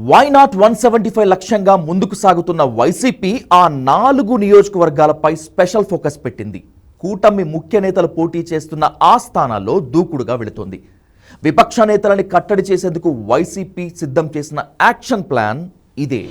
Why not 175 లక్ష్యంగా ముందుకు సాగుతున్న వైసీపీ ఆ 4 నియోజకవర్గాలపై స్పెషల్ ఫోకస్ పెట్టింది. కూటమి ముఖ్య నేతలు పోటీ చేస్తున్న ఆ స్థానాల్లో దూకుడుగా వెళుతోంది. విపక్ష నేతలని కట్టడి చేసేందుకు వైసీపీ సిద్ధం చేసిన యాక్షన్ ప్లాన్ ఇదే.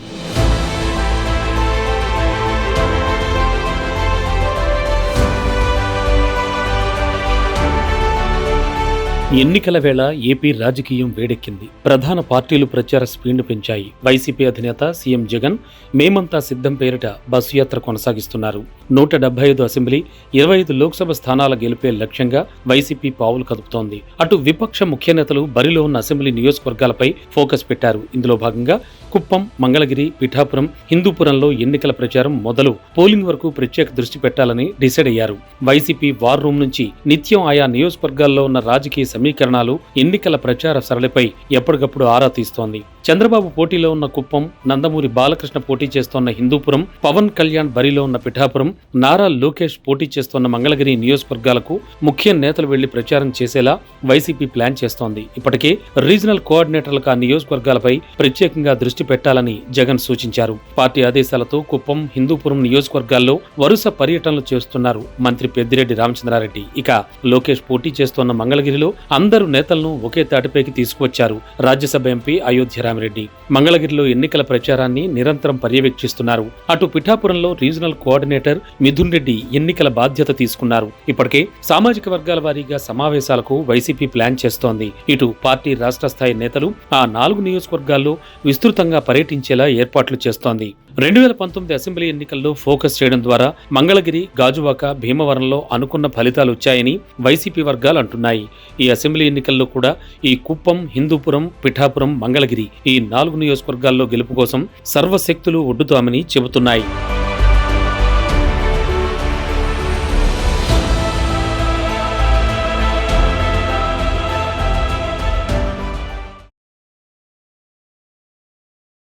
ఎన్నికల వేళ ఏపీ రాజకీయం వేడెక్కింది. ప్రధాన పార్టీలు ప్రచార స్పీడ్ను పెంచాయి. వైసీపీ అధినేత సీఎం జగన్ మేమంతా సిద్ధం పేరిట బస్సు యాత్ర కొనసాగిస్తున్నారు. 175 అసెంబ్లీ, 25 లోక్సభ స్థానాల గెలిపే లక్ష్యంగా వైసీపీ పావులు కదుపుతోంది. అటు విపక్ష ముఖ్య నేతలు బరిలో ఉన్న అసెంబ్లీ నియోజకవర్గాలపై ఫోకస్ పెట్టారు. ఇందులో భాగంగా కుప్పం, మంగళగిరి, పిఠాపురం, హిందూపురంలో ఎన్నికల ప్రచారం మొదలు పోలింగ్ వరకు ప్రత్యేక దృష్టి పెట్టాలని డిసైడ్ అయ్యారు. వైసీపీ వార్ రూమ్ నుంచి నిత్యం ఆయా నియోజకవర్గాల్లో ఉన్న రాజకీయ సమీకరణాలు, ఎన్నికల ప్రచార సరళిపై ఎప్పటికప్పుడు ఆరా తీస్తోంది. చంద్రబాబు పోటీలో ఉన్న కుప్పం, నందమూరి బాలకృష్ణ పోటీ చేస్తోన్న హిందూపురం, పవన్ కళ్యాణ్ బరిలో ఉన్న పిఠాపురం, నారా లోకేష్ పోటీ చేస్తోన్న మంగళగిరి నియోజకవర్గాలకు ముఖ్య నేతలు వెళ్లి ప్రచారం చేసేలా వైసీపీ ప్లాన్ చేస్తోంది. ఇప్పటికే రీజనల్ కోఆర్డినేటర్లకు ఆ నియోజకవర్గాలపై ప్రత్యేకంగా దృష్టి పెట్టాలని జగన్ సూచించారు. పార్టీ ఆదేశాలతో కుప్పం, హిందూపురం నియోజకవర్గాల్లో వరుస పర్యటనలు చేస్తున్నారు మంత్రి పెద్దిరెడ్డి రామచంద్రారెడ్డి. ఇక లోకేష్ పోటీ చేస్తోన్న మంగళగిరిలో అందరు నేతలను ఒకే తాటిపైకి తీసుకువచ్చారు రాజ్యసభ ఎంపీ అయోధ్య రామిరెడ్డి. మంగళగిరిలో ఎన్నికల ప్రచారాన్ని నిరంతరం పర్యవేక్షిస్తున్నారు. అటు పిఠాపురంలో రీజనల్ కోఆర్డినేటర్ మిథున్ రెడ్డి ఎన్నికల బాధ్యత తీసుకున్నారు. ఇప్పటికే సామాజిక వర్గాల వారీగా సమావేశాలకు వైసీపీ ప్లాన్ చేస్తోంది. ఇటు పార్టీ రాష్ట్ర స్థాయి నేతలు ఆ 4 నియోజకవర్గాల్లో విస్తృతంగా పర్యటించేలా ఏర్పాట్లు చేస్తోంది. 2019 అసెంబ్లీ ఎన్నికల్లో ఫోకస్ చేయడం ద్వారా మంగళగిరి, గాజువాక, భీమవరంలో అనుకున్న ఫలితాలు వచ్చాయని వైసీపీ వర్గాలు అంటున్నాయి. ఈ అసెంబ్లీ ఎన్నికల్లో కూడా ఈ కుప్పం, హిందూపురం, పిఠాపురం, మంగళగిరి ఈ 4 నియోజకవర్గాల్లో గెలుపు కోసం సర్వశక్తులు ఒడ్డుతామని చెబుతున్నాయి.